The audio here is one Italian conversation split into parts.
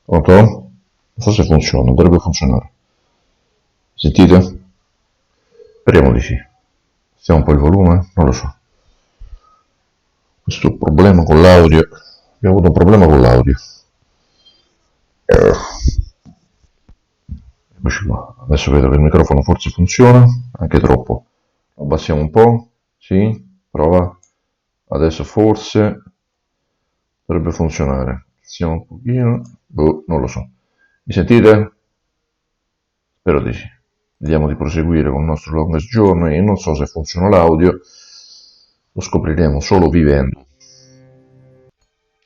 Pronto? Non so se funziona, dovrebbe funzionare. Sentite? Speriamo di sì. Stiamo un po' il volume? Non lo so. Questo problema con l'audio. Abbiamo avuto un problema con l'audio. Eccoci qua. Adesso vedo che il microfono forse funziona, anche troppo. Lo abbassiamo un po'. Sì, prova. Adesso forse dovrebbe funzionare. Siamo un pochino. Boh, non lo so. Mi sentite? Spero di sì. Vediamo di proseguire con il nostro longest journey. Non so se funziona l'audio, lo scopriremo solo vivendo.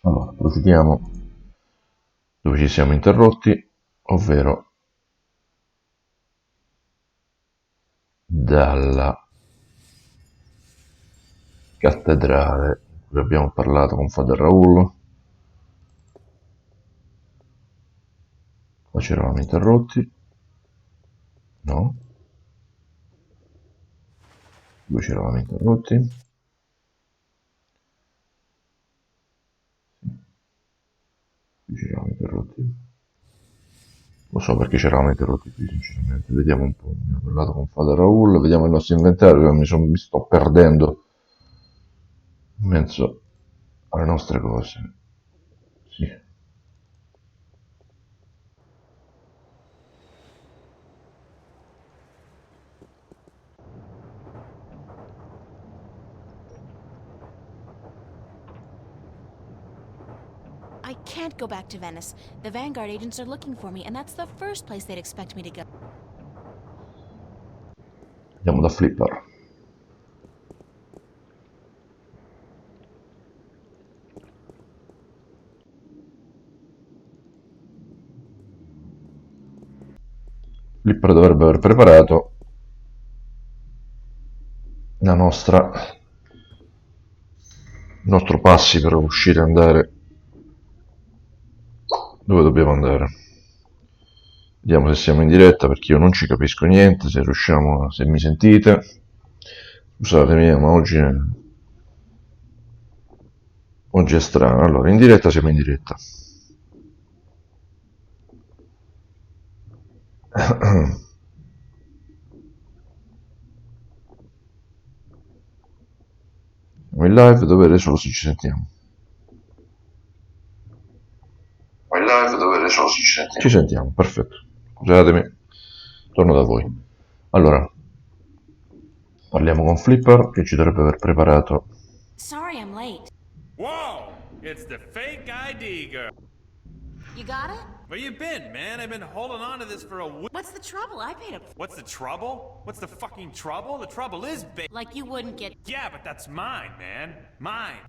Allora, procediamo dove ci siamo interrotti, ovvero dalla cattedrale in cui abbiamo parlato con Father Raoul. Qua ci eravamo interrotti, no? Dove ci eravamo interrotti? Qui ci eravamo interrotti. Lo so perché ci eravamo interrotti qui, sinceramente. Vediamo un po'. Abbiamo parlato con Father Raoul, vediamo il nostro inventario, mi sto perdendo in mezzo alle nostre cose. Sì. I can't go back to Venice. The Vanguard agents are looking for me, and that's the first place they'd expect me to go. Andiamo da Flipper. Flipper dovrebbe aver preparato la nostra, il nostro passi per uscire e andare dove dobbiamo andare. Vediamo se siamo in diretta perché io non ci capisco niente, se riusciamo, se mi sentite. Scusatemi, ma oggi è strano. Allora, in diretta siamo in diretta. Siamo in live, dovere solo se ci sentiamo. Siamo in live, dovere solo se ci sentiamo. Ci sentiamo, perfetto. Scusatemi, torno da voi. Allora, parliamo con Flipper che ci dovrebbe aver preparato. Sorry I'm late. Whoa! It's the fake ID girl. You got it? Where you been, man? I've been holding on to this for a week. What's the trouble? I paid up. What's the trouble? What's the fucking trouble? The trouble is big. Like you wouldn't get. Yeah, but that's mine, man. Mine.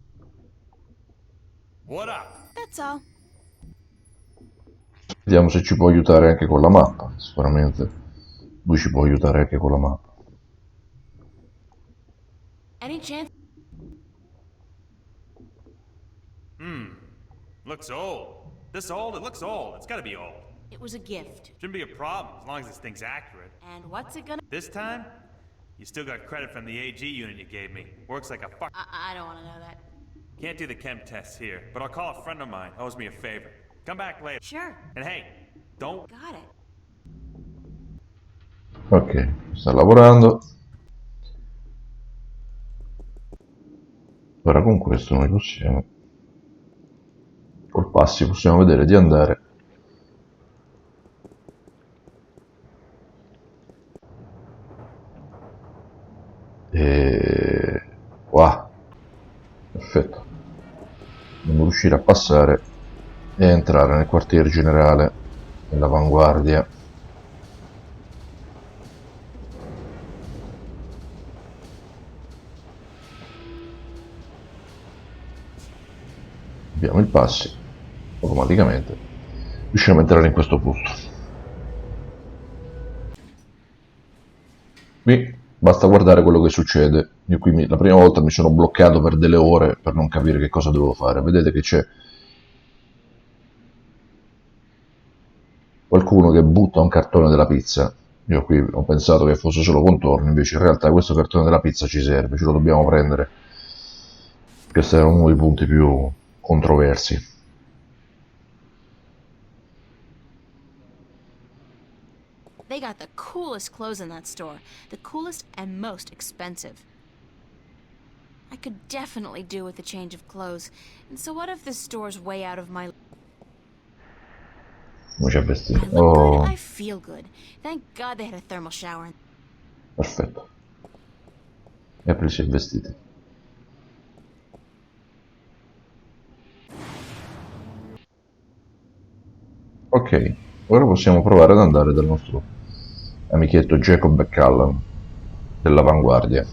What up? That's all. Vediamo se ci può aiutare anche con la mappa. Sicuramente lui ci può aiutare anche con la mappa. Any chance? Looks old. This old? It looks old. It's gotta be old. It was a gift. Shouldn't be a problem as long as this thing's accurate. And what's it gonna? This time, you still got credit from the AG unit you gave me. Works like a fuck. I don't want to know that. Can't do the chem tests here, but I'll call a friend of mine. Owes me a favor. Come back later. Sure. And hey, don't. Got it. Ok, sta lavorando. Ora con questo noi possiamo, col passi possiamo vedere di andare e qua, perfetto, dobbiamo riuscire a passare e entrare nel quartier generale dell'avanguardia. Abbiamo il passi, automaticamente riusciamo a entrare in questo posto. Qui basta guardare quello che succede. Io qui la prima volta mi sono bloccato per delle ore per non capire che cosa dovevo fare. Vedete che c'è qualcuno che butta un cartone della pizza. Io qui ho pensato che fosse solo contorno, invece in realtà questo cartone della pizza ci serve, ce lo dobbiamo prendere. Questo è uno dei punti più controversi. They got the coolest clothes in that store. The coolest and most expensive. I could definitely do with a change of clothes. And so what if this store's way out of my... Come ci ha I vestito? look good, Oh, I feel good. Thank God they had a thermal shower. perfetto. E aprisi i vestiti. Ok, ora possiamo provare ad andare dal nostro amichetto Jacob Callan dell'avanguardia.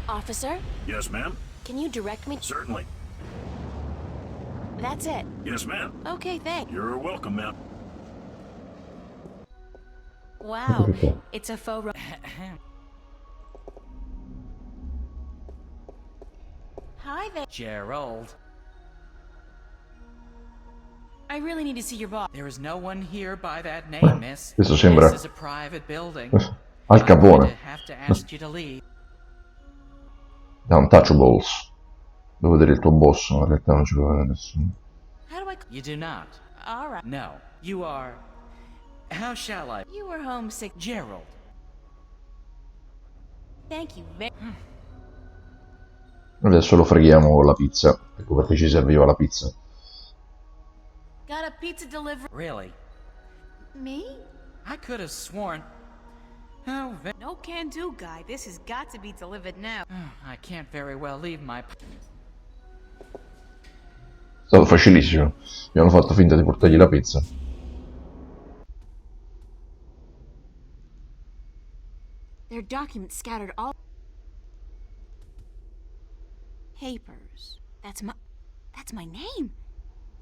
Officer, Yes, ma'am. can you direct me? Certainly. That's it. Yes, ma'am. Okay, thanks. You're welcome, ma'am. Wow, Eccoci qua. it's a faux... Hi there. Gerald, I really need to see your boss. there is no one here by that name, miss. Questo sembra This is a private building. Al I'm going to Capone, have to ask you to leave. da Untouchables. Devo vedere il tuo boss, ma in realtà non ci può vedere nessuno. How do I... You do not. All right. No, you are... How shall I? You were homesick. Gerald. Thank you very... Adesso lo freghiamo la pizza. Ecco perché ci serviva la pizza. Got a pizza delivery. Really? Me? I could have sworn... Oh, No can do, guy. This has got to be delivered now. I can't very well leave my... È stato facilissimo. Mi hanno fatto finta di portargli la pizza. There are documents scattered all... Papers. That's my name.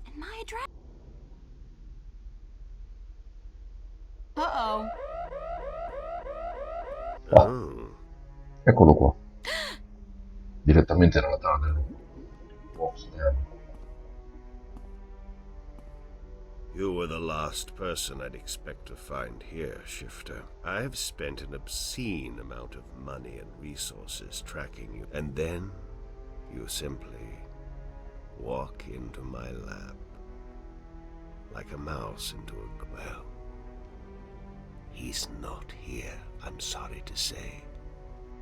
And my address. Uh-oh. Eccolo qua. Direttamente nella tana. Box, You were the last person I'd expect to find here, Shifter. I've spent an obscene amount of money and resources tracking you, and then you simply walk into my lap. Like a mouse into a... Well, he's not here, I'm sorry to say.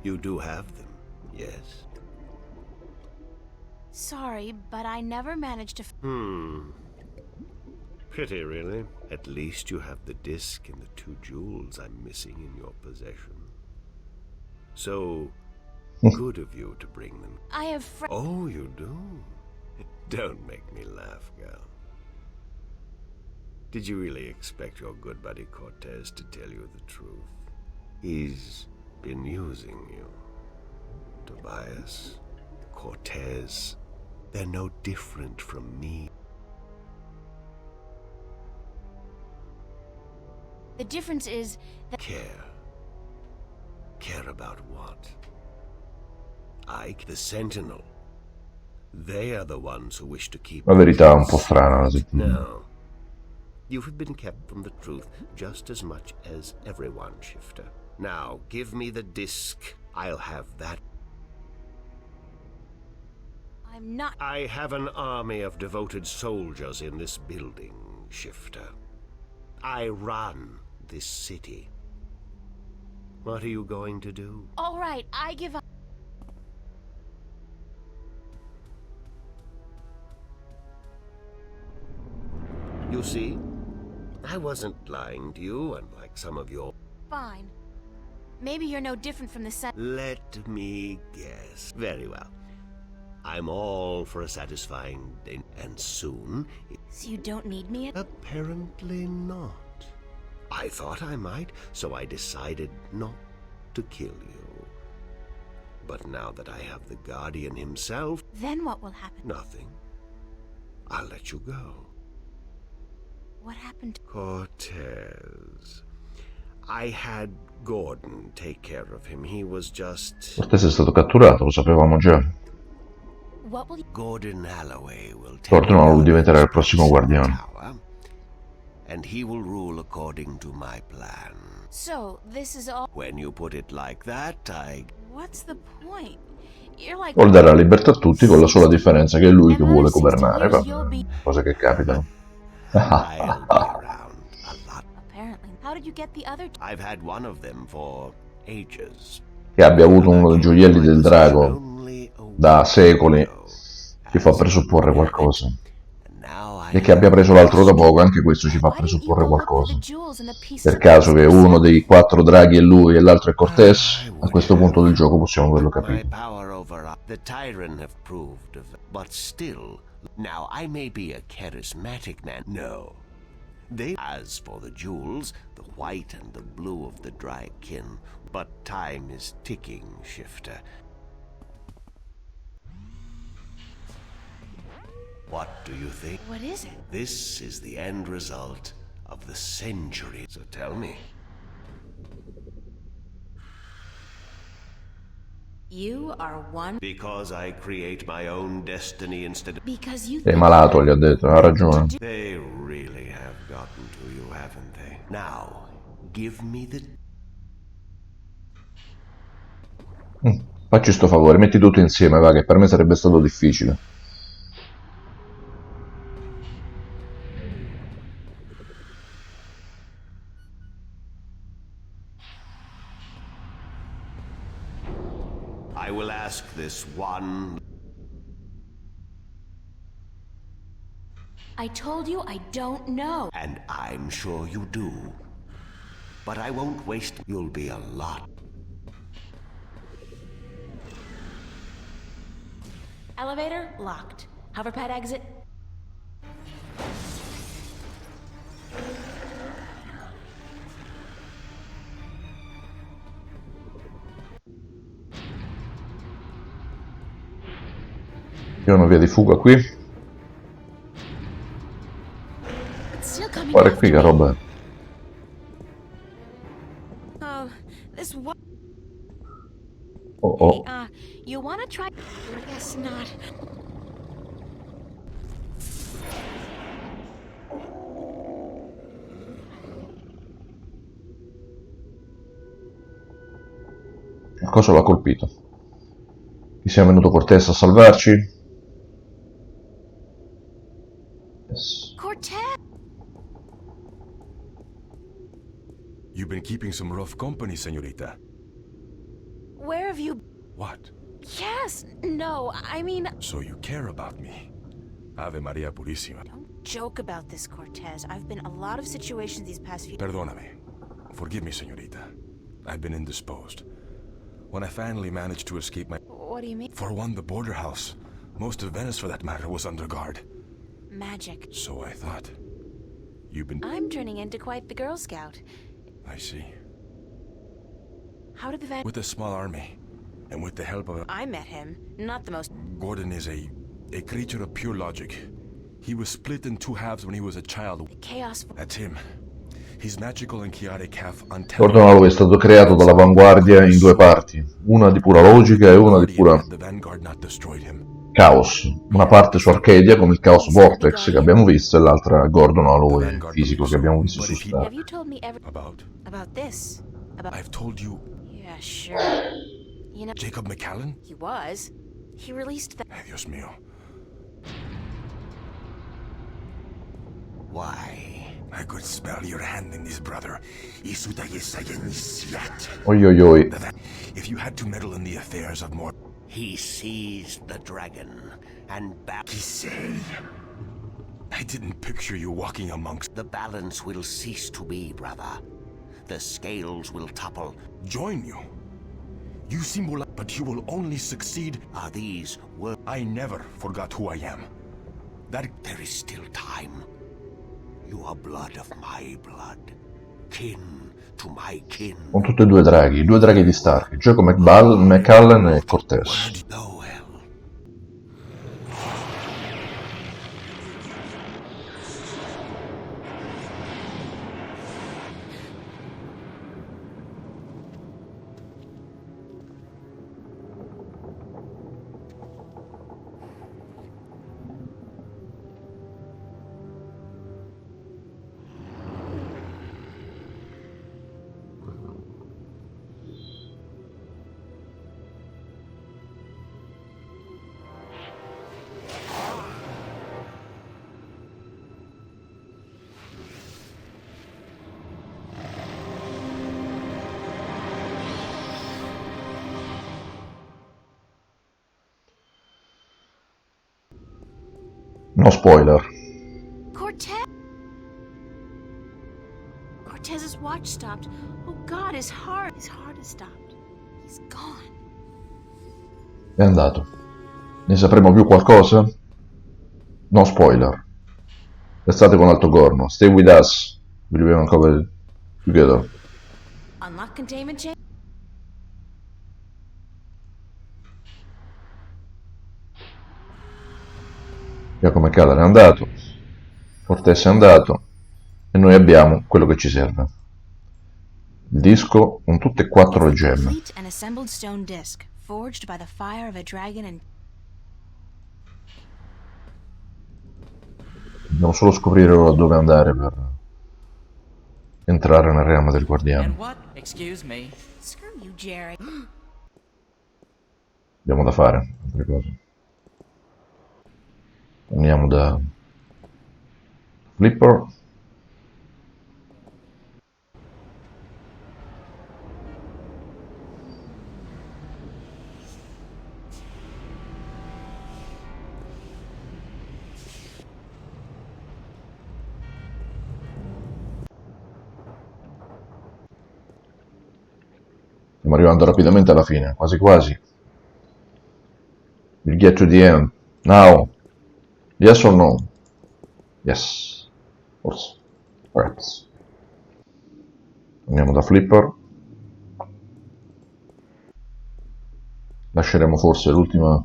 You do have them, yes? Sorry, but I never managed to... Pity, really. At least you have the disc and the 2 jewels I'm missing in your possession. So good of you to bring them. I have Oh, you do? Don't make me laugh, girl. Did you really expect your good buddy Cortez to tell you the truth? He's been using you. Tobias, Cortez, they're no different from me. The difference is that... Care. Care about what? Ike, the Sentinel. They are the ones who wish to keep... La verità è un po' strana. No. You have been kept from the truth just as much as everyone, Shifter. Now, give me the disc. I'll have that. I'm not... I have an army of devoted soldiers in this building, Shifter. I run this city. What are you going to do? All right, I give up. You see, I wasn't lying to you, unlike some of your... Fine. Maybe you're no different from the sun. Let me guess. Very well. I'm all for a satisfying day, and soon... So you don't need me at... Apparently not. I thought I might, so I decided not to kill you. But now that I have the Guardian himself... Then what will happen? Nothing. I'll let you go. What happened? Cortez. I had Gordon take care of him. He was just... Cortez è stato catturato, lo sapevamo già. What will you... Gordon Alloway will take Gordon diventerà il prossimo guardiano. tower, and he will rule according to my plan. So, this is all... When you put it like that, What's the point? You're like... Vuol dare la libertà a tutti con la sola differenza che è lui che vuole governare. Vabbè, cose che capitano. I'll be around a did you get the other? I've had one of them for ages. Che abbia avuto uno dei gioielli del drago da secoli ci fa presupporre qualcosa. E che abbia preso l'altro da poco, anche questo ci fa Why didn't you presupporre go look for the qualcosa. jewels and the pieces Per of caso che uno yourself? dei 4 draghi è lui e l'altro è Cortés, a questo punto del gioco possiamo averlo My capito. power over the tyrant have proved of but still, now I may be a charismatic man. No. As for the jewels, the white and the blue of the dragon, but time is ticking, Shifter. What do you think? What is it? This is the end result of the century. So tell me. You are one Because I create my own destiny instead of... because you Sei malato, gli ha detto, ha ragione. They really have gotten to you, haven't they? Now, give me the... Facci sto favore, metti tutto insieme, va, che per me sarebbe stato difficile. I will ask this one... I told you I don't know. And I'm sure you do. But I won't waste... You'll be a lot. Elevator locked. Hoverpad exit. Io ho una via di fuga qui. It's still coming Guarda qui after che me. roba è. Oh, this what? Oh oh. You wanna try? I guess not. Cosa l'ha colpito? Chi sia venuto Cortés a salvarci? Yes. Cortez. You've been keeping some rough company, señorita. Where have you? What? Yes. No. I mean, So you care about me? Ave Maria Purísima. don't joke about this, Cortez. I've been in a lot of situations these past few. Perdóname. Forgive me, señorita. I've been indisposed. When I finally managed to escape my... What do you mean? For one, the border house. Most of Venice, for that matter, was under guard. Magic. So I thought. You've been... I'm turning into quite the Girl Scout. I see. How did the van? With a small army, and with the help of... I met him. Not the most. Gordon is a creature of pure logic. He was split in two halves when he was a child. Chaos. That's him. His magical and chaotic half Ordinalo è stato creato dall'avanguardia in 2 parti, una di pura logica e una di pura The Vanguard not destroyed him. caos. Una parte su Arcadia come il Chaos Vortex che abbiamo visto e l'altra Gordon Holloway fisico che abbiamo visto su Star. Have you told me About? about this? About? I've told you. Yeah, sure. You know, Jacob McCallan? he was. He released the. Ay, Dios mío. Why? I could smell your hand in this, brother. Oi oi oi. If you had to meddle in the affairs of more... He seized the dragon and back. Say, I didn't picture you walking amongst... The balance will cease to be, brother. The scales will topple. Join you? You symbolize, but you will only succeed... Are these words? I never forgot who I am. That... There is still time. You are blood of my blood. Kin to my kin. Con tutti e 2 draghi, i 2 draghi di Stark, Jacob McCallan e Cortés. Oh well. No spoiler. Cortez's watch stopped. Oh God, his heart has stopped. He's gone. È andato. Ne sapremo più qualcosa? No spoiler. Restate con Altocorno. Stay with us. We will uncover together. Unlock containment chain. Giacomo Cadere è andato. Cortez è andato. E noi abbiamo quello che ci serve. Il disco con tutte e quattro le It's a gemme. complete and assembled stone disc, forged by the fire of a dragon and Dobbiamo solo scoprire ora dove andare per entrare nel realma del guardiano. And what? Excuse me. screw you, Jerry. Abbiamo da fare altre cose. Andiamo da Flipper. Stiamo arrivando rapidamente alla fine, quasi quasi. We'll get to the end. Now. Yes or no? Yes. Forse. Perhaps. Andiamo da Flipper. Lasceremo forse l'ultima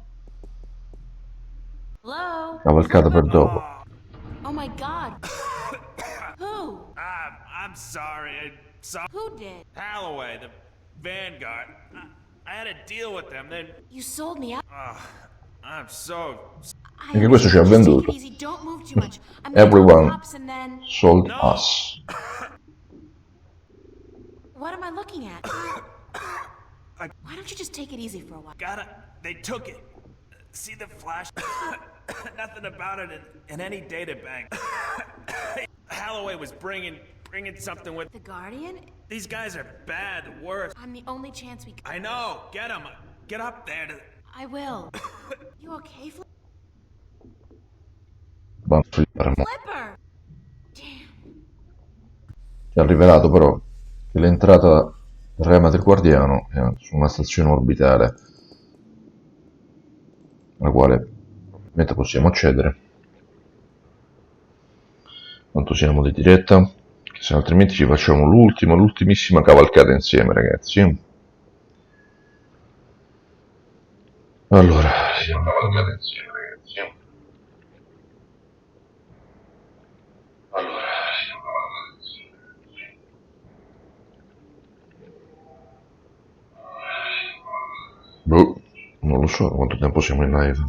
Hello? cavalcata per dopo. Oh my God. Who? I'm sorry. Who did? Halloway, the Vanguard. I had a deal with them. Then You sold me out. I'm so. Anche questo ci ha Just take venduto. it easy. Don't move too much. I'm gonna call Everyone the cops and then. sold No. us. What am I looking at? Why don't you just take it easy for a while? They took it. See the flash? Nothing about it in any data bank. Halloway was bringing something with. The Guardian? These guys are bad, worse. I'm the only chance we. I know. Get him. Get up there. I will. You okay, Flipper. Flipper? Damn. Ci ha rivelato però che l'entrata del realma del guardiano è su una stazione orbitale alla quale ovviamente possiamo accedere quanto siamo di diretta, che se altrimenti ci facciamo l'ultimissima cavalcata insieme, ragazzi. Allora, siamo cavalcata insieme, ragazzi. Allora, siamo cavalcata insieme. Boh, non lo so quanto tempo siamo in live.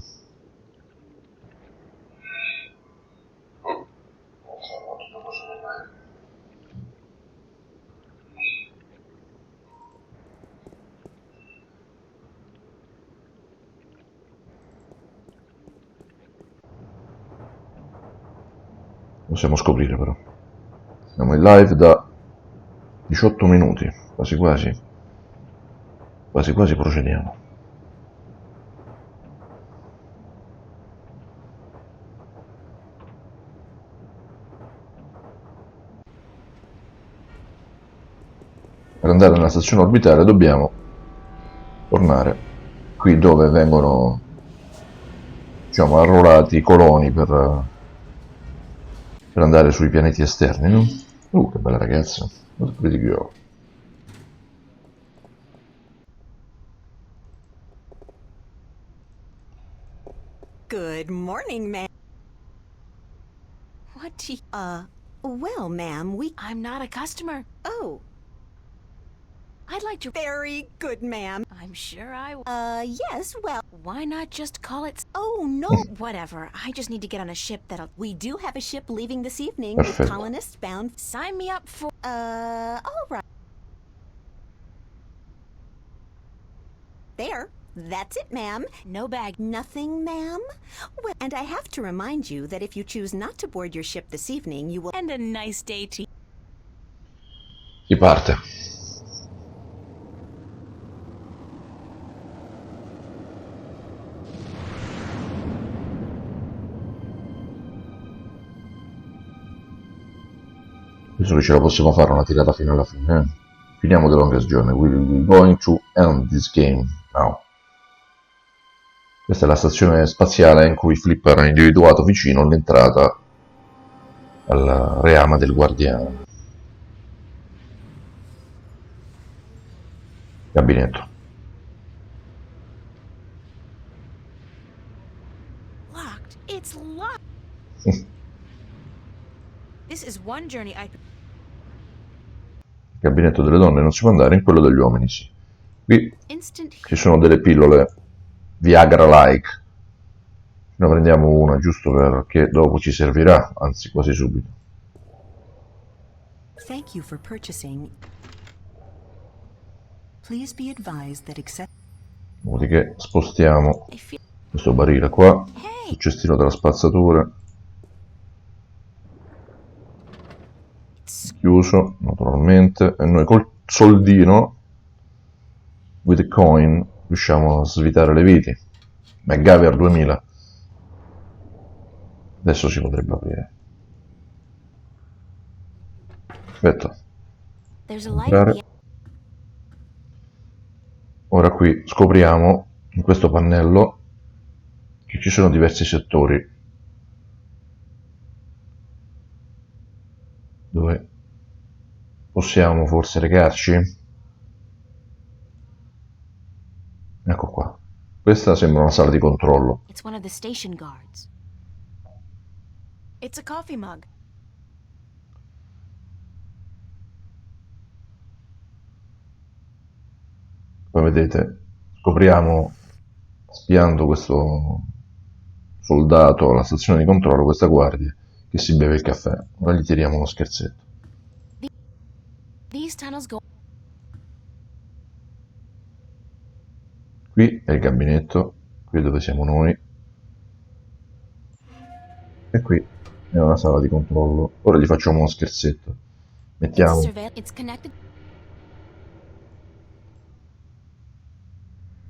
Possiamo scoprire però. Siamo in live da 18 minuti, quasi quasi. Quasi quasi procediamo. Per andare nella stazione orbitale dobbiamo tornare qui dove vengono, diciamo, arruolati i coloni per andare sui pianeti esterni, no? Che bella ragazza. What a pretty girl. Good morning, ma'am. What do you... Well, ma'am, I'm not a customer. Oh, I'd like to... very good, ma'am. I'm sure I... Yes, well... Why not just call it... Oh, no. Whatever. I just need to get on a ship that'll... We do have a ship leaving this evening Perfect. with colonists bound... Sign me up for... all right. There. That's it, ma'am. No bag. Nothing, ma'am? Well, and I have to remind you that if you choose not to board your ship this evening, you will... And a nice day to... Si parte. Penso che ce la possiamo fare una tirata fino alla fine. Finiamo The Longest Journey. We're going to end this game now. Questa è la stazione spaziale in cui Flipper ha individuato vicino l'entrata al reama del guardiano. Gabinetto. Locked. It's locked. This is one journey I could. Il gabinetto delle donne non si può andare, in quello degli uomini sì. Qui Instant. ci sono delle pillole Viagra-like. Ne prendiamo una giusto perché dopo ci servirà, anzi quasi subito. Thank you for purchasing. Please be advised that except. Dopodiché spostiamo I feel. questo barile qua, Hey. il cestino della spazzatura, It's chiuso naturalmente, e noi col soldino, with the coin, riusciamo a svitare le viti. MacGyver 2000. Adesso si potrebbe aprire. Aspetta, there's a light at the. ora qui scopriamo in questo pannello che ci sono diversi settori dove possiamo forse recarci. Ecco qua. Questa sembra una sala di controllo. It's one of the station guards. It's a coffee mug. Come vedete, scopriamo, spiando questo soldato alla stazione di controllo, questa guardia, che si beve il caffè. Ora gli tiriamo uno scherzetto. These tunnels go. Qui è il gabinetto, qui dove siamo noi. E qui è una sala di controllo. Ora gli facciamo uno scherzetto. Mettiamo It's connected.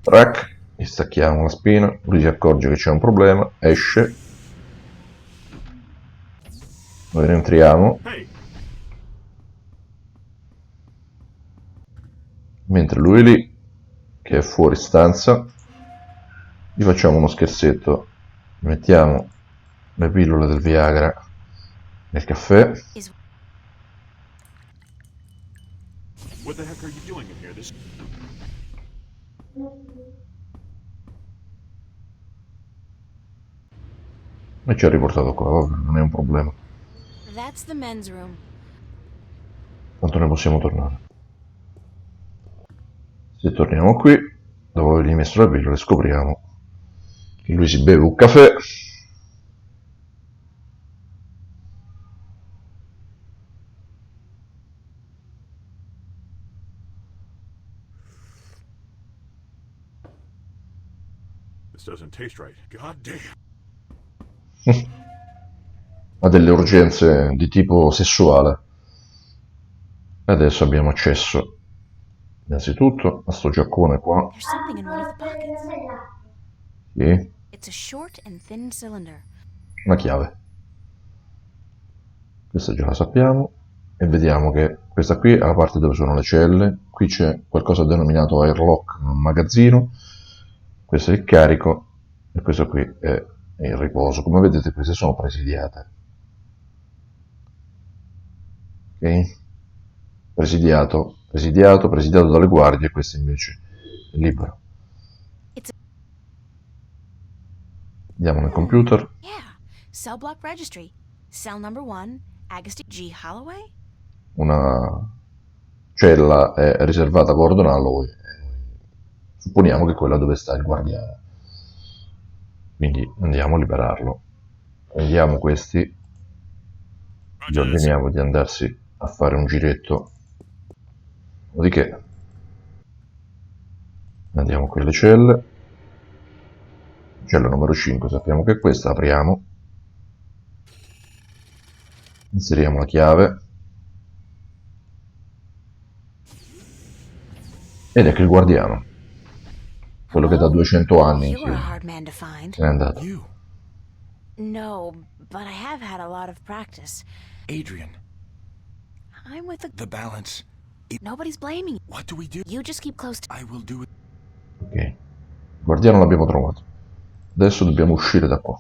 track, gli stacchiamo la spina, lui si accorge che c'è un problema, esce, noi rientriamo, mentre lui è lì, che è fuori stanza, gli facciamo uno scherzetto, mettiamo le pillole del Viagra nel caffè, Is What the heck are you doing in here? This. e ci ha riportato qua, vabbè, non è un problema, that's the men's room. tanto ne possiamo tornare. Se torniamo qui, dopo avergli messo le pillole, scopriamo che lui si beve un caffè. This doesn't taste right. God damn. Ha delle urgenze di tipo sessuale. E adesso abbiamo accesso innanzitutto a sto giaccone qua. There's something in one of the pockets. Sì, It's a short and thin cylinder. una chiave. Questa già la sappiamo. E vediamo che questa qui è la parte dove sono le celle. Qui c'è qualcosa denominato airlock, un magazzino. Questo è il carico. E questo qui è il riposo. Come vedete queste sono presidiate. Ok? Presidiato dalle guardie, questo invece è libero. It's a. Andiamo nel computer. Yeah. Cell block registry. Cell number 1, Agustin G. Holloway? Una cella è riservata a Gordon Holloway. Supponiamo che è quella dove sta il guardiano. Quindi andiamo a liberarlo. Prendiamo questi, gli ordiniamo di andarsi a fare un giretto. Dopodiché andiamo qui alle celle. Cella numero 5, sappiamo che è questa, apriamo. Inseriamo la chiave. Ed ecco il guardiano. Quello che da 200 anni You were a hard man to find. se n'è andato. You, No, but I have had a lot of practice. Adrian. I'm with the... The balance. Nobody's blaming you. What do we do? You just keep close to... I will do it. Ok. Il guardiano l'abbiamo trovato. Adesso dobbiamo uscire da qua.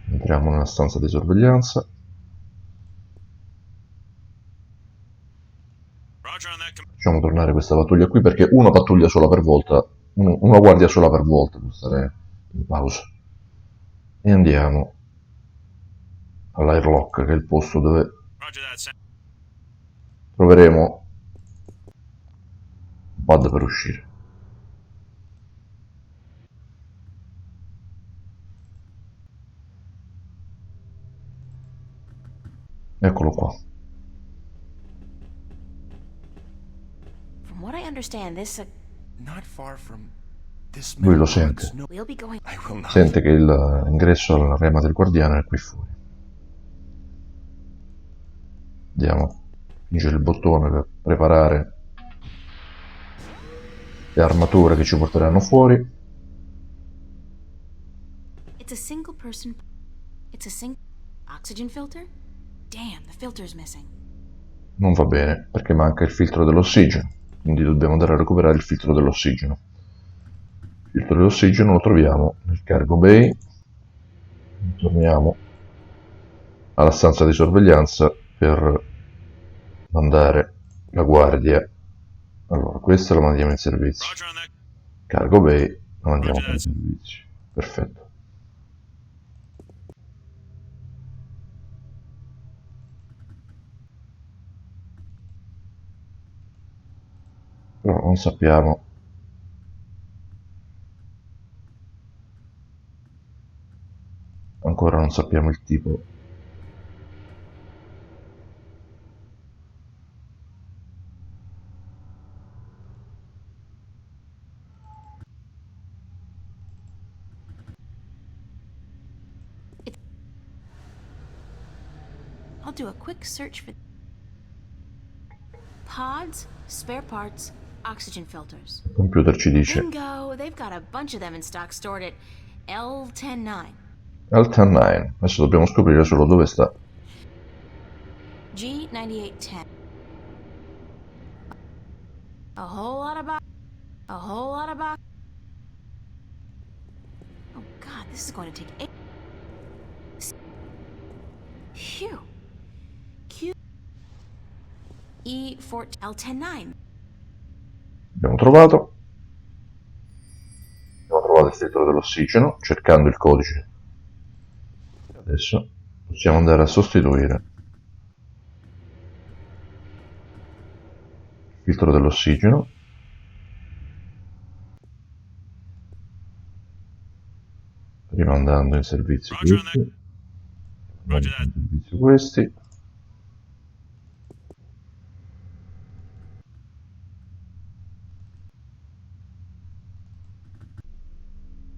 Entriamo nella stanza di sorveglianza. Facciamo tornare questa pattuglia qui perché una pattuglia sola per volta, una guardia sola per volta può stare in pausa. E andiamo all'airlock, che è il posto dove troveremo un pad per uscire. Eccolo qua. From what I understand, this... Not far from this Lui lo metal sente. box. No, we'll be going... I will not. Sente che l'ingresso alla rema del guardiano è qui fuori. Andiamo a spingere il bottone per preparare le armature che ci porteranno fuori. It's a single person... It's a single... Oxygen filter? Damn, the filter's missing. Non va bene perché manca il filtro dell'ossigeno, quindi dobbiamo andare a recuperare il filtro dell'ossigeno. Il filtro dell'ossigeno lo troviamo nel cargo bay. Torniamo alla stanza di sorveglianza per mandare la guardia. Allora, questa la mandiamo in servizio. Cargo bay la mandiamo in servizio. Perfetto. Però non sappiamo ancora non sappiamo il tipo. I'll do a quick search for... Pods, spare parts, oxygen filters. Il computer ci dice Bingo! They've got a bunch of them in stock stored at L109. Alta 9. Adesso dobbiamo scoprire solo dove sta. G9810. A whole lot of box. A whole lot of box. Oh god, this is going to take Phew. Q E4 L109. Abbiamo trovato il filtro dell'ossigeno cercando il codice. Adesso possiamo andare a sostituire il filtro dell'ossigeno. Rimandando in servizio questi. Rimandando in servizio questi.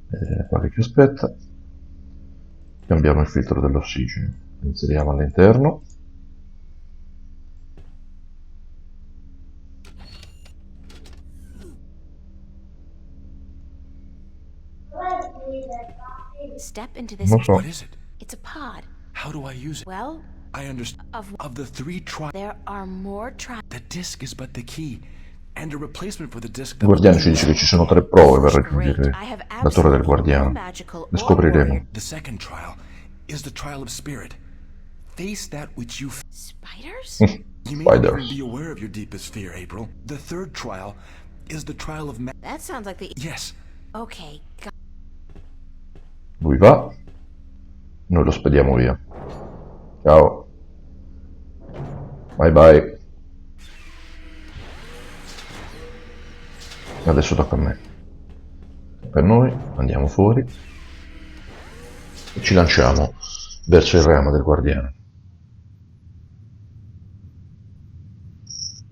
Vedete qua che ci aspetta. Cambiamo il filtro dell'ossigeno, lo inseriamo all'interno. Step into this. Non so. What is it? It's a pod. How do I use it? Well, I understand. Of the three there are more the disc is but the key, and a replacement for the disc. Il guardiano ci dice che ci sono 3 prove per raggiungere la torre del guardiano. Le scopriremo. The second trial is the trial of spirit. Face that which you. Spiders? You may not even Spiders. be aware of your deepest fear, April. The third trial is the trial of. That sounds like the... Yes. Okay, Lui va, noi lo spediamo via. Ciao. Bye bye. Adesso tocca a me. Per noi andiamo fuori e ci lanciamo verso il ramo del guardiano.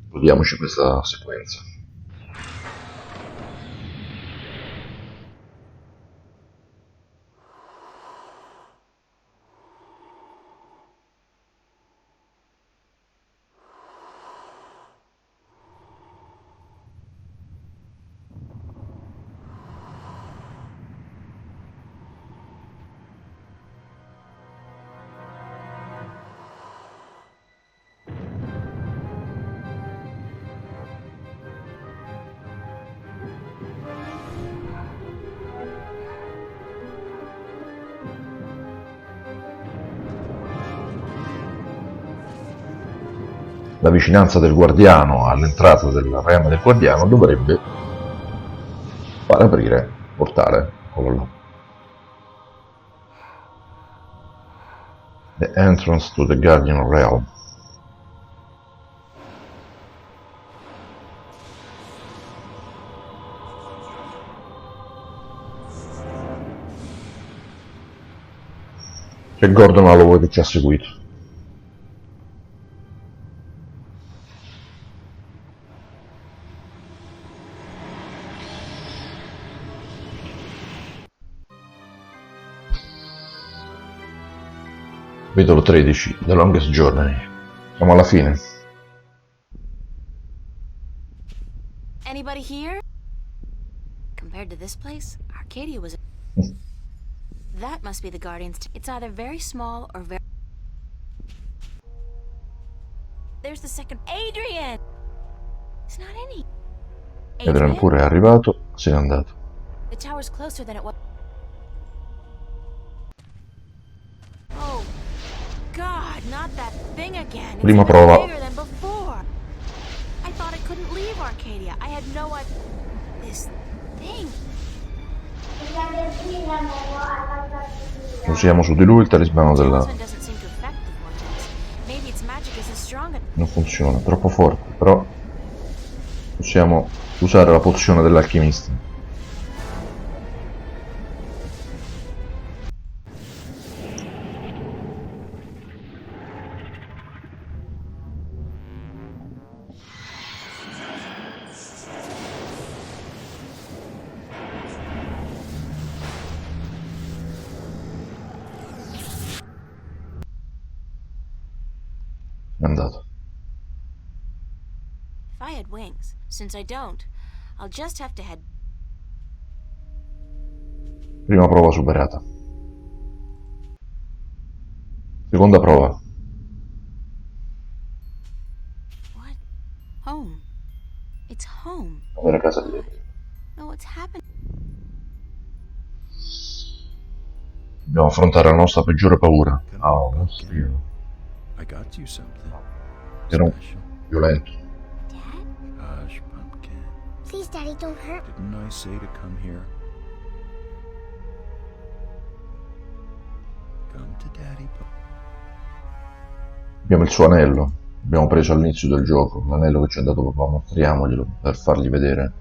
Godiamoci questa sequenza. la vicinanza del guardiano all'entrata del ramo del guardiano dovrebbe far aprire il portale. Eccolo là. The entrance to the Guardian Realm. C'è Gordon Holloway che ci ha seguito. Capitolo 13, The Longest Journey. Siamo alla fine. Anybody here? Compared to this place, Arcadia was... That must be the Guardian's... It's either very small or very... There's the second... Adrian! It's not any... Adrian pure è arrivato, se n'è andato. The tower's closer than it was... Oh, God, not that thing again. It's Prima even prova. bigger than before. I thought I couldn't leave Arcadia. I had no idea... This thing... Usiamo su di lui il talismano della... Talisman doesn't seem to affect the vortex. Maybe its magic isn't strong enough. Non funziona, è troppo forte, però possiamo usare la pozione dell'alchimista. È andato. If I had wings, since I don't, I'll just have to head... Prima prova superata. Seconda prova. What? Home. It's home. Avere casa di Adrian. No, what's happening? Dobbiamo affrontare la nostra peggiore paura. Uno strillo. I got you something. Era un Special. violento. Dad? Hush, pumpkin. Please, Daddy, don't hurt. Didn't I say to come here? Come to Daddy. Abbiamo il suo anello. Abbiamo preso all'inizio del gioco. L'anello che ci ha dato papà. Mostriamoglielo per fargli vedere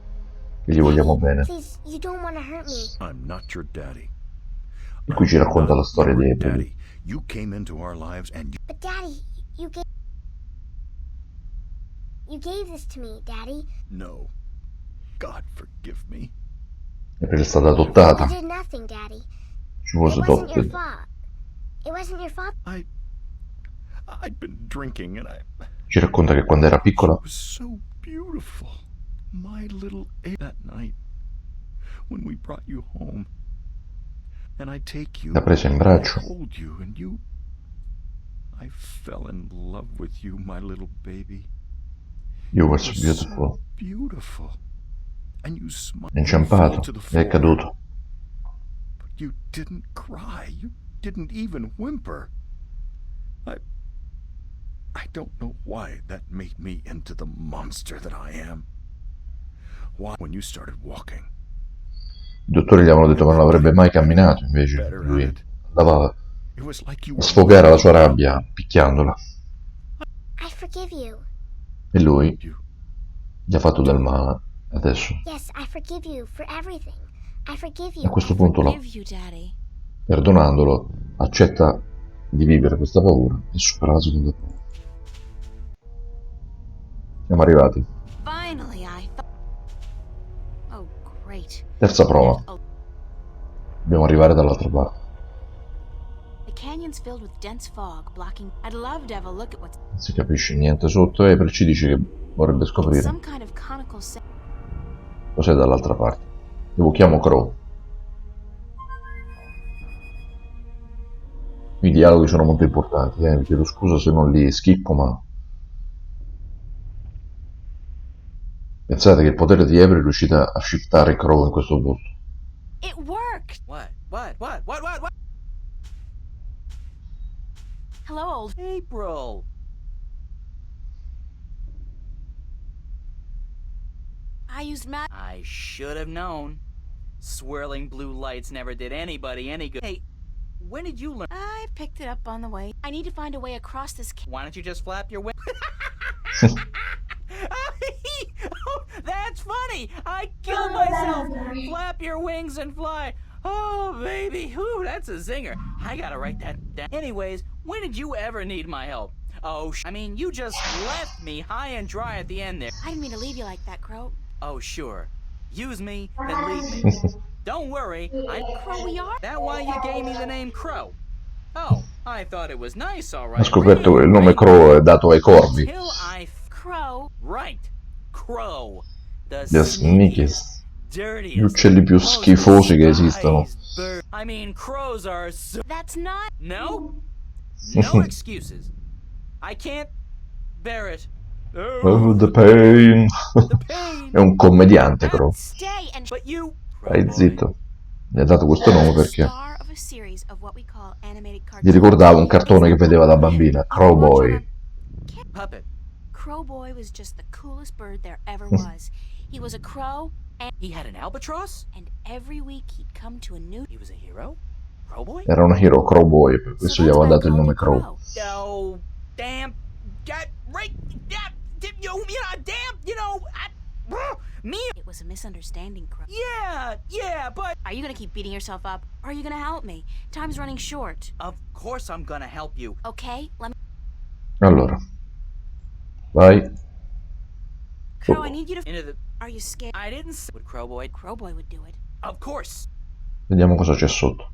che gli vogliamo bene. Please, you don't want to hurt me. I'm not your daddy. E qui ci racconta la storia di Your April. daddy. You came into our lives and But Daddy, you gave this to me, Daddy. no. God forgive me. April è stata adottata. I did nothing, Daddy. She was It wasn't your adopted. fault. It wasn't your fault. I'd been drinking and Ci racconta che quando era piccola It was so beautiful. My little that night when we brought you home. And I take you. l'ha presa in braccio. I hold you and you. I fell in love with you, my little baby. You were It so was beautiful. so beautiful. And you smiled. È inciampato. To the E è floor. caduto. But you didn't cry. You didn't even whimper. I don't know why that made me into the monster that I am. Why, when you started walking, I dottori gli avevano detto che non avrebbe mai camminato, invece lui andava it was like you a were sfogare la sua rabbia picchiandola. I forgive you. E lui you. gli ha fatto del male. Adesso, Yes, I forgive you for everything. I forgive you. a questo punto, Forgive you, Daddy. perdonandolo, accetta di vivere questa paura e supera la seconda paura. Siamo arrivati. Finally, I thought... Oh, great. Terza prova. Oh, Dobbiamo arrivare dall'altra parte. the canyon's filled with dense fog, blocking... I'd love to have a look at what's... Non si capisce niente sotto e April ci dice che vorrebbe It's scoprire some kind of conical... cos'è dall'altra parte. Evochiamo Crow. I dialoghi sono molto importanti, vi chiedo scusa se non li schippo, ma pensate che il potere di April è riuscita a shiftare Crow in questo posto. It worked! What? What? Hello, old... April! I used magic. I should have known. Swirling blue lights never did anybody any good. Hey, when did you learn? I picked it up on the way. I need to find a way across this. Why don't you just flap your wings? Oh, that's funny. I killed myself. Flap your wings and fly. Oh, baby. Whew, that's a zinger. I gotta write that down. Anyways, when did you ever need my help? Oh, I mean, you just left me high and dry at the end there. I didn't mean to leave you like that, Crow. Oh, sure. Use me, then leave me. Don't worry, Crow, we are. That why you gave me the name Crow? Oh, I thought it was nice, all right. Ho scoperto che il nome Crow è dato ai corvi. Until I Crow. Right. Crow. The The sneakiest. dirtiest, Gli uccelli più most schifosi che esistano. despised bird. I mean, crows are so... That's not. No? No excuses. I can't bear it. Oh, the pain. The pain. È un commediante, Crow. Stay and. But you... Stai zitto. Gli ha dato questo nome perché Star of a series of what we call animated gli cartoons. ricordava un cartone che vedeva da bambina, Cowboy. Puppet. Crowboy was just the coolest bird there ever was. He was a crow, and He had an albatross? every week he'd come to a new. He was a hero? Crowboy? Era un hero Cowboy, per questo gli that's aveva why I dato il called nome you Crow. Oh, damn. God, right. Damn, me. It was a misunderstanding, Crow. Yeah, but... Are you gonna keep beating yourself up, or are you gonna help me? Time's running short. Of course I'm gonna help you. Okay, let me. Allora, vai. Crow, I need you to. Into the... Are you scared? I didn't say... Would Crowboy? Crowboy would do it. Of course. Vediamo cosa c'è sotto.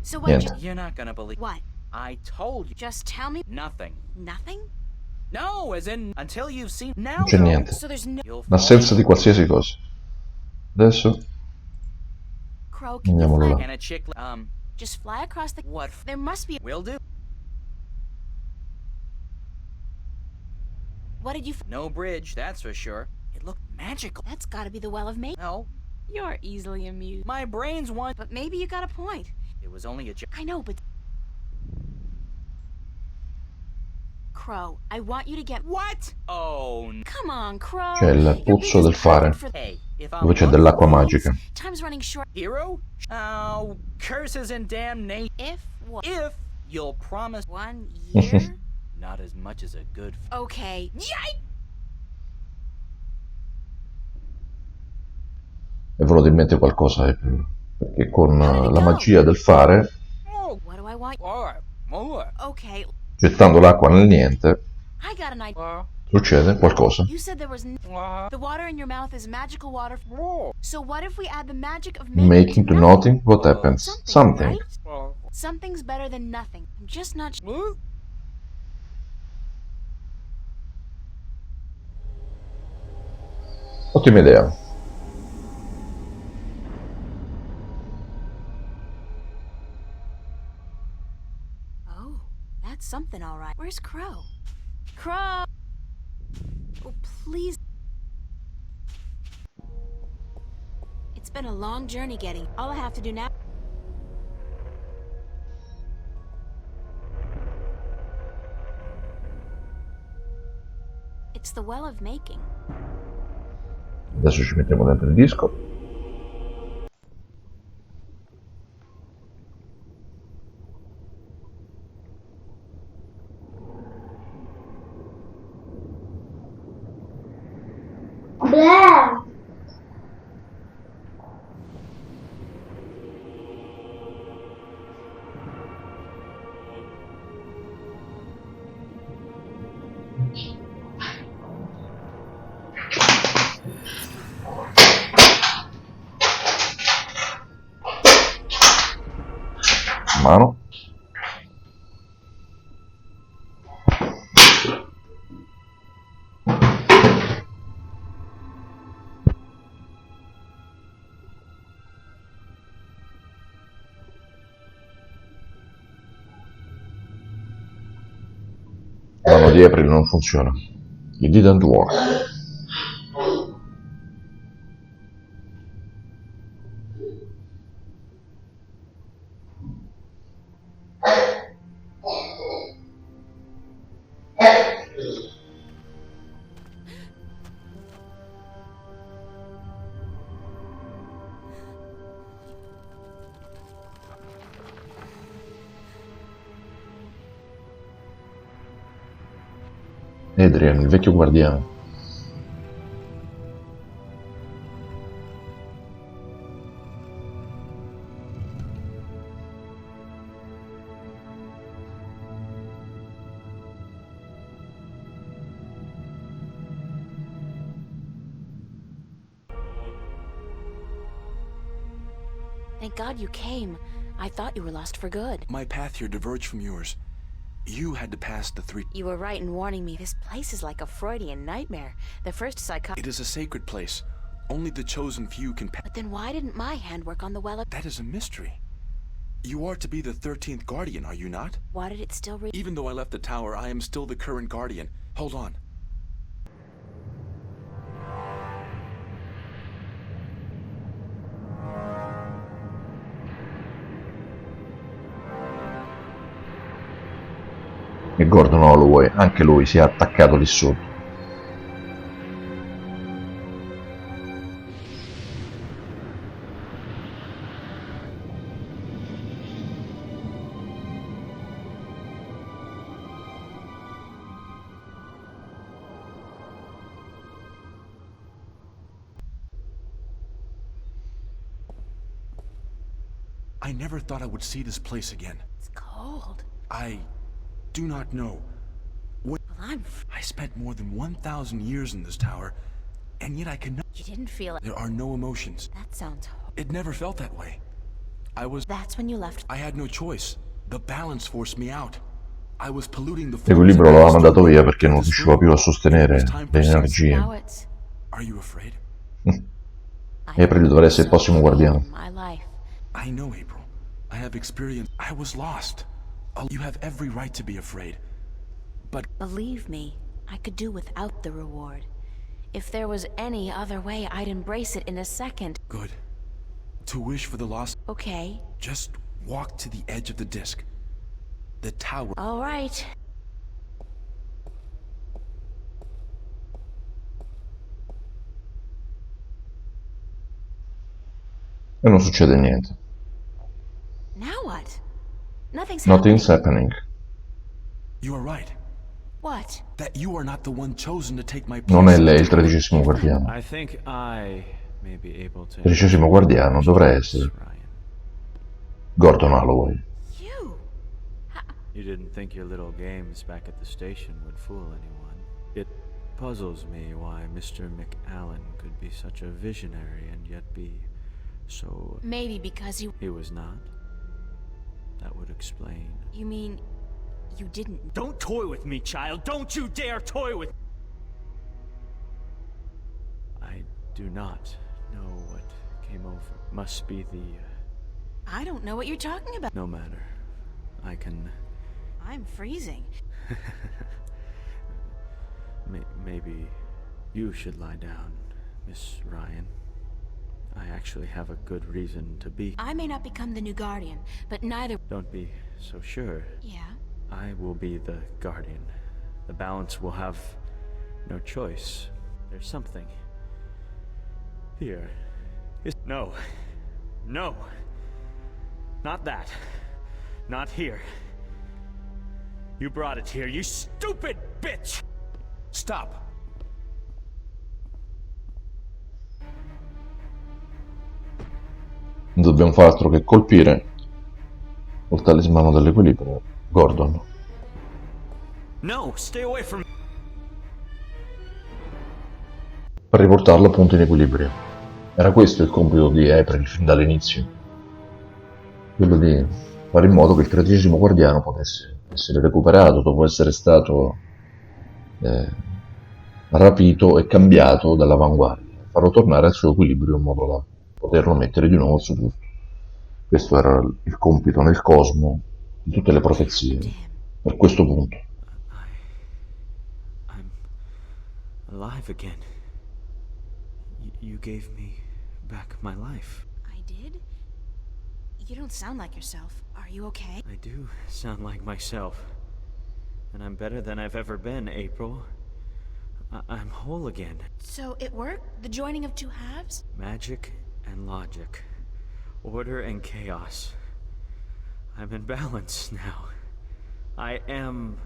So what? Niente. You're not gonna believe... What? I told you. Just tell me Nothing. nothing. No, as in, until you've seen... Now, Non c'è though, niente. So there's no. You'll L'assenza di qualsiasi cosa. Adesso Crow, can you andiamolo fly? là. And a chick... Just fly across the. What? There must be. Will do. What did you? No bridge, that's for sure. It looked magical. That's got to be the well of May. No, You're easily amused. my brain's one... But maybe you got a point. It was only a joke. I know, but. Crow, I want you to get. What? Oh, Come on, Crow. C'è il You're pozzo being del fare, perfect for- hey, if I'm dove c'è one dell'acqua of those magica. Time's running short. hero? Oh, curses and damnation. If what? If you'll promise 1 year? not as much as a good... Okay. Yikes! È venuto in mente qualcosa, perché con la magia del fare, Oh, What do I want? alright. Okay, gettando l'acqua nel niente, I got an idea. succede qualcosa. You said there was. The water in your mouth is magical water. Oh, So what if we add the magic of Making to nothing, what happens? Something. right? Something's better than nothing. I'm just not. Ottima idea. Oh, that's something, all right. Where's Crow? Crow! Oh, please. It's been a long journey getting. All I have to do now. It's the well of making. Adesso ci mettiamo dentro il disco. Blah. Mano. La mano di April non funziona. It didn't work. Adrian, il vecchio guardiano. Thank God you came. I thought you were lost for good. My path here diverged from yours. You had to pass the 3... You were right in warning me. This place is like a Freudian nightmare. The first It is a sacred place. Only the chosen few can pass. But then why didn't my hand work on the well of... That is a mystery. You are to be the 13th guardian, are you not? Why did it still read? Even though I left the tower, I am still the current guardian. Hold on. E Gordon Holloway, anche lui si è attaccato lì sotto. I never thought I would see this place again. It's cold. I do not know. Well, I spent more than 1,000 years in this tower, and yet I cannot... You didn't feel it. There are no emotions. That sounds It never felt that way. That's when you left. I had no choice. The balance forced me out. I was polluting the L'equilibrio lo ha mandato via perché non riusciva più a sostenere le energie. Now it's... Are you afraid? April dovrà essere il prossimo guardiano. My life. I know, April. I have experience. I was lost. You have every right to be afraid. But Believe me, I could do without the reward. If there was any other way, I'd embrace it in a second. good. To wish for the lost... Okay. Just walk to the edge of the disc. The tower... All right. E non succede niente. Now what? Nothing's happening. You are right. What? That you are not the one chosen to take my place. Non è lei il 13° guardiano. I think I may be able to... Il 13° guardiano dovrà essere Gordon Holloway. You? You didn't think your little games back at the station would fool anyone. It puzzles me why Mr. McAllen could be such a visionary and yet be so... Maybe because you... He was not. That would explain. You mean... you didn't... Don't toy with me, child. Don't you dare toy with... I do not know what came over. Must be the... I don't know what you're talking about. No matter. I can... I'm freezing. Maybe you should lie down, Miss Ryan. I actually have a good reason to be... I may not become the new guardian, but neither... Don't be so sure. Yeah? I will be the guardian. The balance will have no choice. There's something. Here. No. No. Not that. Not here. You brought it here, you stupid bitch! Stop! Non dobbiamo fare altro che colpire col talismano dell'equilibrio Gordon. No, stay away from... Per riportarlo appunto in equilibrio. Era questo il compito di April fin dall'inizio. Quello di fare in modo che il 13° guardiano potesse essere recuperato dopo essere stato rapito e cambiato dall'avanguardia. Farlo tornare al suo equilibrio in modo da poterlo mettere di nuovo al suo posto. Questo era il compito nel cosmo di tutte le profezie, per questo punto. I'm alive again. You gave me back my life. I did? You don't sound like yourself. Are you okay? I do sound like myself. And I'm better than I've ever been, April. I'm whole again. So it worked? The joining of two halves? Magic and logic. Order and chaos. I'm in balance now. I am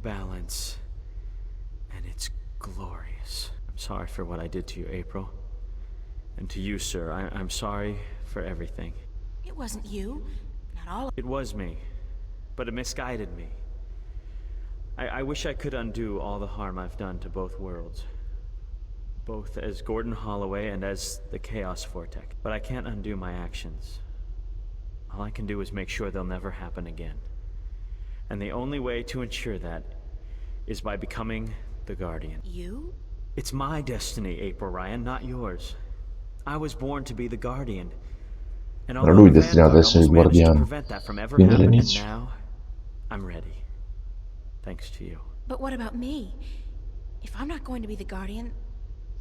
balance. And it's glorious. I'm sorry for what I did to you, April. And to you, sir, I'm sorry for everything. It wasn't you. Not all. It was me, but it misguided me. I wish I could undo all the harm I've done to both worlds. Both as Gordon Holloway and as the Chaos Vortex. But I can't undo my actions. All I can do is make sure they'll never happen again. And the only way to ensure that is by becoming the Guardian. You? It's my destiny, April Ryan, not yours. I was born to be the Guardian. And Era lui destinato ad essere il managed to guardiano prevent that from ever fin happening, dall'inizio. now I'm ready. Thanks to you. But what about me? If I'm not going to be the Guardian,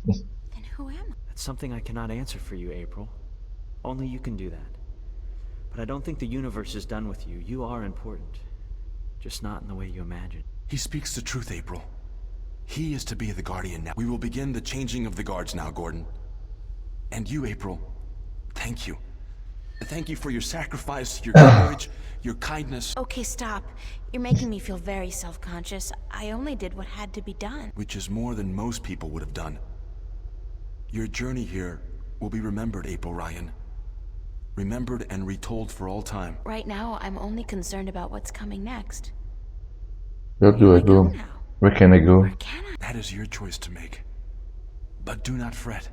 then who am I? That's something I cannot answer for you, April. Only you can do that. But I don't think the universe is done with you. You are important. Just not in the way you imagine. He speaks the truth, April. He is to be the Guardian now. We will begin the changing of the guards now, Gordon. And you, April, thank you. Thank you for your sacrifice, your courage, your kindness. Okay, stop. You're making me feel very self-conscious. I only did what had to be done. Which is more than most people would have done. Your journey here will be remembered, April Ryan. Remembered and retold for all time. Right now, I'm only concerned about what's coming next. Where do I go? Now? Where can I go? Where can I? That is your choice to make. But do not fret.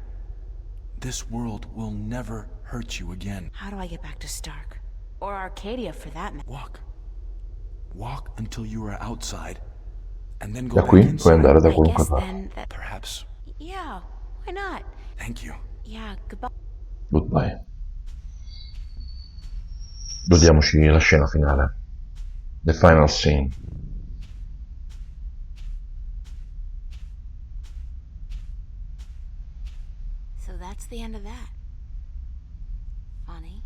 This world will never hurt you again. How do I get back to Stark? Or Arcadia, for that matter? Walk. Walk until you are outside. And then go Da back qui puoi inside. andare da I qualunque guess parte. then that... Perhaps. Yeah, why not? Thank you. Yeah, goodbye. Goodbye. Godiamoci la scena finale. The final scene. So that's the end of that. Funny.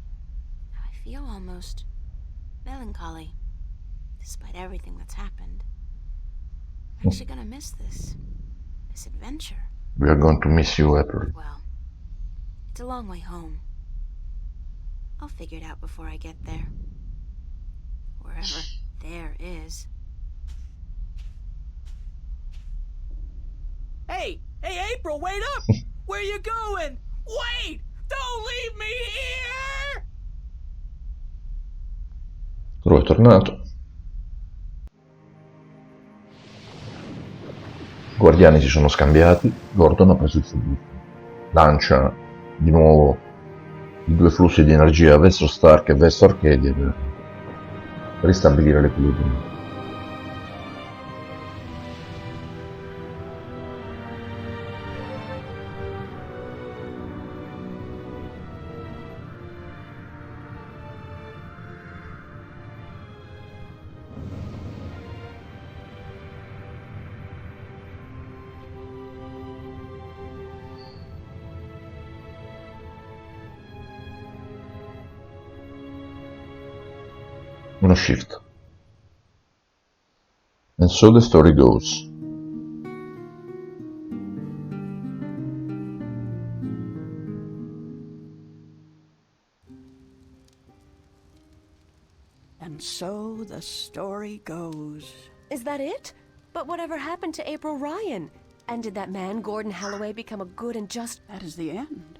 I feel almost melancholy, despite everything that's happened. I'm actually gonna miss this adventure. We are going to miss you, April. Well, it's a long way home. I'll figure it out before I get there. Wherever there is. Hey, April, wait up! Where you going? Wait! Don't leave me here! Crow è tornato. I guardiani si sono scambiati. Gordon ha preso il suo buco. Lancia di nuovo i due flussi di energia verso Stark e verso Arcadia per ristabilire l'equilibrio. Uno shift. And so the story goes. And so the story goes. Is that it? But whatever happened to April Ryan? And did that man, Gordon Holloway, become a good and just... That is the end.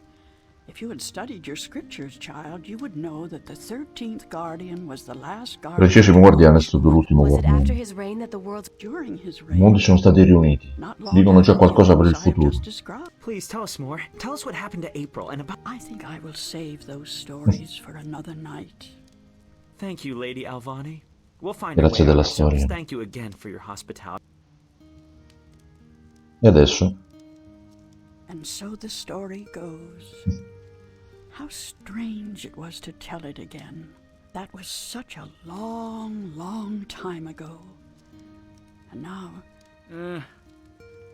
If you had studied your scriptures, child, you would know that the 13th Guardian was the last Guardian. Tredicesimo guardiano è stato l'ultimo Was it after guardiano. his reign that the world's... During his I reign. mondi sono stati riuniti. Dicono già qualcosa per il futuro. Please tell us more. Tell us what happened to April and about... I think I will save those stories for another night. Thank you, Lady Alvani. We'll find a Grazie way out della ourselves. storia. Thank you again for your hospitality. E adesso? And so the story goes. How strange it was to tell it again. That was such a long, long time ago. And now...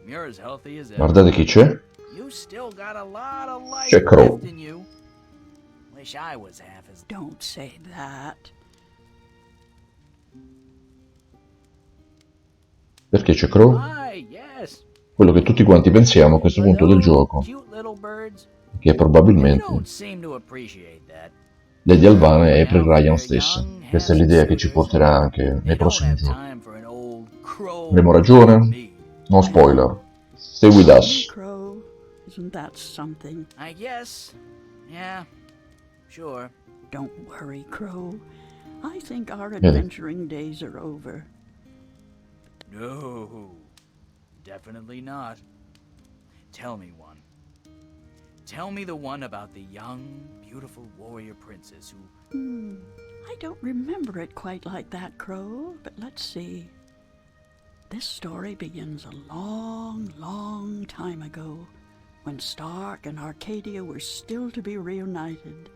You're as healthy as ever. Guardate chi c'è. You still got a lot of life C'è Crow. left in you. Wish I was half as... Don't say that. Perché c'è Crow? Why, yes. Quello che tutti quanti pensiamo a questo punto del gioco, Cute little birds. che è You probabilmente don't seem to appreciate that. Lady Alvana e April Ryan stessa. Questa è l'idea che ci porterà anche nei prossimi giochi. Time for an old crow Avremo ragione? like me. No spoiler. Stay with us. Crow, isn't that something? I guess. Yeah, sure. Don't worry, Crow. I think our Vedi. adventuring days are over. No, definitely not. Tell me one. Tell me the one about the young, beautiful warrior princess who... I don't remember it quite like that, Crow, but let's see. This story begins a long, long time ago, when Stark and Arcadia were still to be reunited,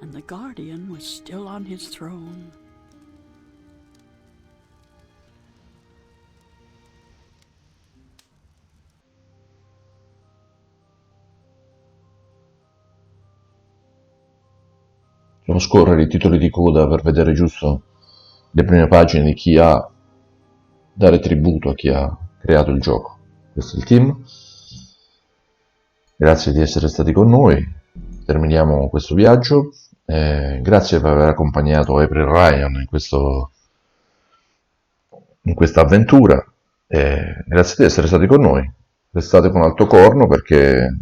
and the Guardian was still on his throne. Facciamo scorrere i titoli di coda per vedere giusto le prime pagine di chi ha dare tributo a chi ha creato il gioco. Questo è il team. Grazie di essere stati con noi. Terminiamo questo viaggio. Grazie per aver accompagnato April Ryan in questa avventura. Grazie di essere stati con noi. Restate con Altocorno perché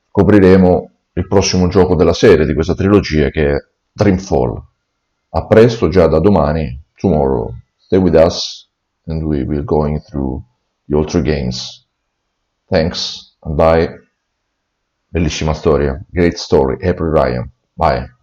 scopriremo il prossimo gioco della serie di questa trilogia che è Dreamfall. A presto, già da domani, tomorrow. Stay with us and we will going through the all three games. Thanks and bye. Bellissima storia. Great story. April Ryan. Bye.